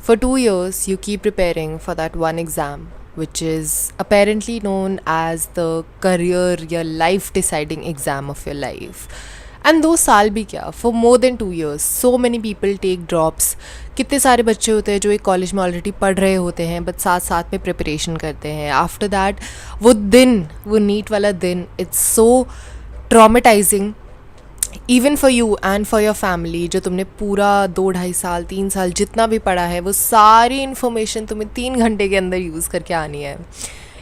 For 2 years, you keep preparing for that one exam, which is apparently known as the career या life deciding exam of your life. And 2 साल भी क्या, for more than 2 years, so many people take drops. कितने सारे बच्चे होते हैं जो एक कॉलेज में ऑलरेडी पढ़ रहे होते हैं बट साथ साथ में प्रिपरेशन करते हैं. आफ्टर दैट वो नीट वाला दिन, it's so traumatising even for you and for your family. जो तुमने पूरा 2-2.5 साल 3 साल जितना भी पढ़ा है वो सारी इन्फॉर्मेशन तुम्हें 3 घंटे के अंदर यूज़ करके आनी है.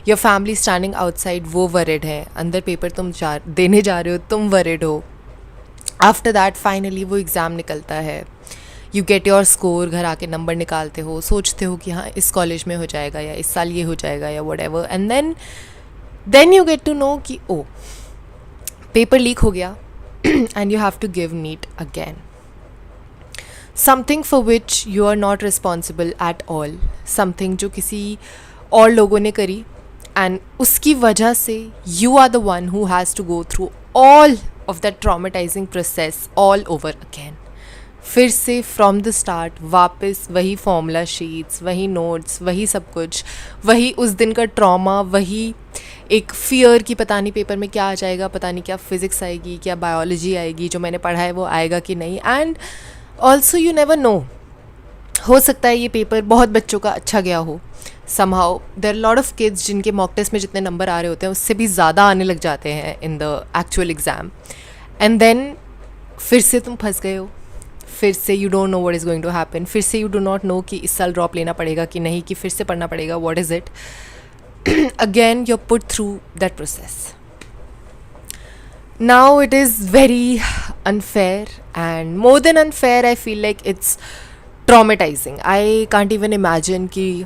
योर फैमिली स्टैंडिंग आउटसाइड, वो वरिड है. अंदर पेपर तुम देने जा रहे हो, तुम वरिड हो. आफ्टर दैट फाइनली वो एग्ज़ाम निकलता है. यू गेट योर स्कोर, घर आके नंबर निकालते हो, सोचते हो कि हाँ इस कॉलेज में हो जाएगा या इस साल ये हो जाएगा या whatever. And then you get to know कि ओ पेपर लीक हो गया and you have to give NEET again. Something for which you are not responsible at all. Something जो किसी और लोगों ने करी and उसकी वजह से you are the one who has to go through all of that traumatizing process all over again. फिर से फ्रॉम द स्टार्ट वापस वही फॉर्मूला शीट्स, वही नोट्स, वही सब कुछ, वही उस दिन का ट्रॉमा, वही एक फियर कि पता नहीं पेपर में क्या आ जाएगा, पता नहीं क्या फिज़िक्स आएगी, क्या बायोलॉजी आएगी, जो मैंने पढ़ा है वो आएगा कि नहीं. And also you never know, हो सकता है ये पेपर बहुत बच्चों का अच्छा गया हो. Somehow there lot of kids जिनके मॉक टेस्ट में जितने नंबर आ रहे होते हैं उससे भी ज़्यादा आने लग जाते हैं in the actual exam. And then फिर से तुम फंस गए हो. फिर से you don't know what is going to happen. फिर से यू डू नॉट नो कि इस साल ड्रॉप लेना पड़ेगा कि नहीं, कि फिर से पढ़ना पड़ेगा, what is it. Again you are put through that process. Now it is very unfair and more than unfair I feel like it's traumatising. I can't even imagine कि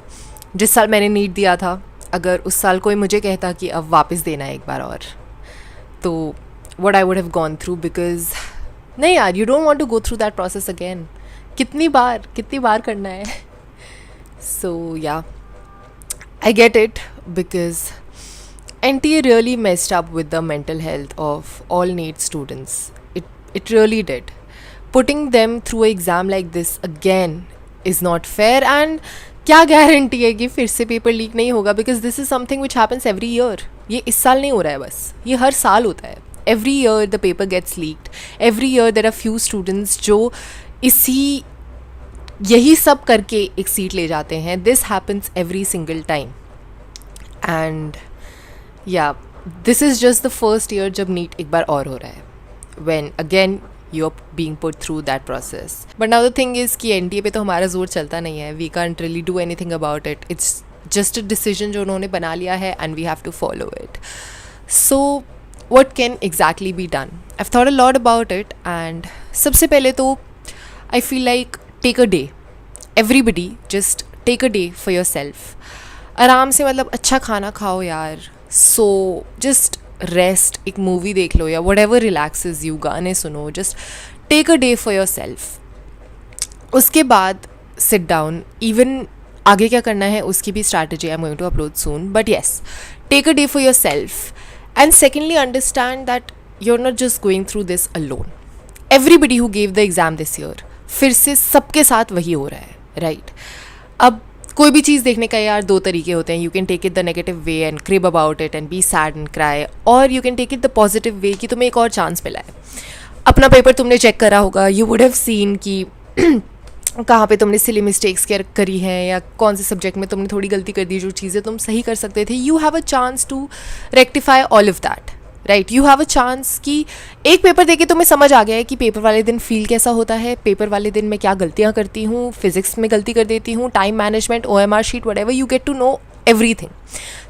जिस साल मैंने नीट दिया था अगर उस साल कोई मुझे कहता कि अब वापस देना है एक बार और, तो what I would have gone through. Because नहीं यार, you don't want to go through that process again. कितनी बार करना है. So yeah, I get it because NTA really messed up with the mental health of all NEET students. It really did. Putting them through an exam like this again is not fair. And क्या guarantee है कि फिर से paper leak नहीं होगा, because this is something which happens every year. ये इस साल नहीं हो रहा है बस, ये हर साल होता है. Every year the paper gets leaked. Every year there are few students जो यही सब करके एक सीट ले जाते हैं. This happens every single time. And yeah, this is just the first year जब नीट एक बार और हो रहा है, when again you are being put through that process. But now the thing is कि NTA पे तो हमारा जोर चलता नहीं है. We can't really do anything about it. It's just a decision जो उन्होंने बना लिया है and we have to follow it. So what can exactly be done? I've thought a lot about it and सबसे पहले तो I feel like take a day. Everybody just take a day for yourself. आराम से, मतलब अच्छा खाना खाओ यार. So just रेस्ट, एक मूवी देख लो या वट एवर रिलैक्सेस यू, गाने सुनो. Just take a day for yourself. उसके बाद सिट डाउन. इवन आगे क्या करना है उसकी भी strategy I am going to upload soon. But yes, take a day for yourself. And secondly understand that you are not just going through this alone. Everybody who gave the exam this year, फिर से सबके साथ वही हो रहा है, right. अब कोई भी चीज़ देखने का यार 2 तरीके होते हैं. You can take it the negative way and crib about it and be sad and cry, और you can take it the positive way कि तुम्हें एक और चांस मिला है. अपना पेपर तुमने चेक करा होगा, यू वुड हैव सीन कि कहाँ पे तुमने सिली मिस्टेक्स करी हैं या कौन से सब्जेक्ट में तुमने थोड़ी गलती कर दी, जो चीज़ें तुम सही कर सकते थे. You have a chance to rectify all of that, right. You have a chance कि एक पेपर देके तुम्हें समझ आ गया है कि पेपर वाले दिन फील कैसा होता है, पेपर वाले दिन मैं क्या गलतियाँ करती हूँ, फिजिक्स में गलती कर देती हूँ, time management, OMR sheet, whatever. You get to know everything.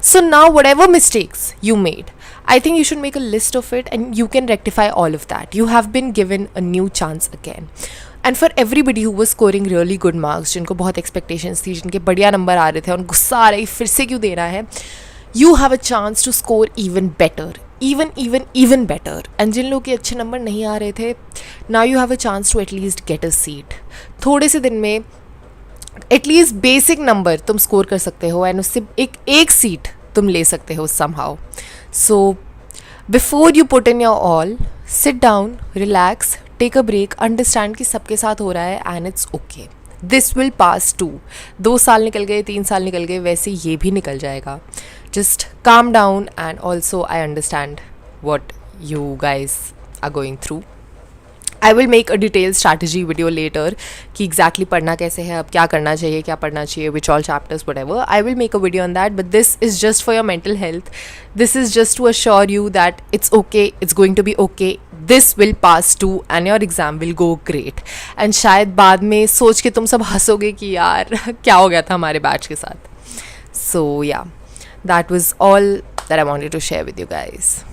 So now whatever mistakes you made, I think you should make a list of it and you can rectify all of that. You have been given a new chance again. And for everybody who was scoring really good marks, जिनको बहुत expectations थी, जिनके बढ़िया number आ रहे थे और गुस्सा आ रही फिर से क्यों देना है, you have a chance to score even better. even better. And जिन लोगों के अच्छे नंबर नहीं आ रहे थे, now you have a chance to at least get a seat. थोड़े से दिन में एटलीस्ट बेसिक नंबर तुम स्कोर कर सकते हो एंड उससे एक सीट तुम ले सकते हो somehow. So before you put in your all, sit down, relax, take a break, understand कि सबके साथ हो रहा है and it's okay. This will pass too. 2 साल निकल गए, 3 साल निकल गए, वैसे ये भी निकल जाएगा. Just calm down and also I understand what you guys are going through. I will make a detailed strategy video later कि exactly पढ़ना कैसे है, अब क्या करना चाहिए, क्या पढ़ना चाहिए, which all chapters, whatever. I will make a video on that, but this is just for your mental health. This is just to assure you that it's okay, it's going to be okay. This will pass too and your exam will go great. And शायद बाद में सोच के तुम सब हंसोगे कि यार क्या हो गया था हमारे बैच के साथ. So yeah, that was all that I wanted to share with you guys.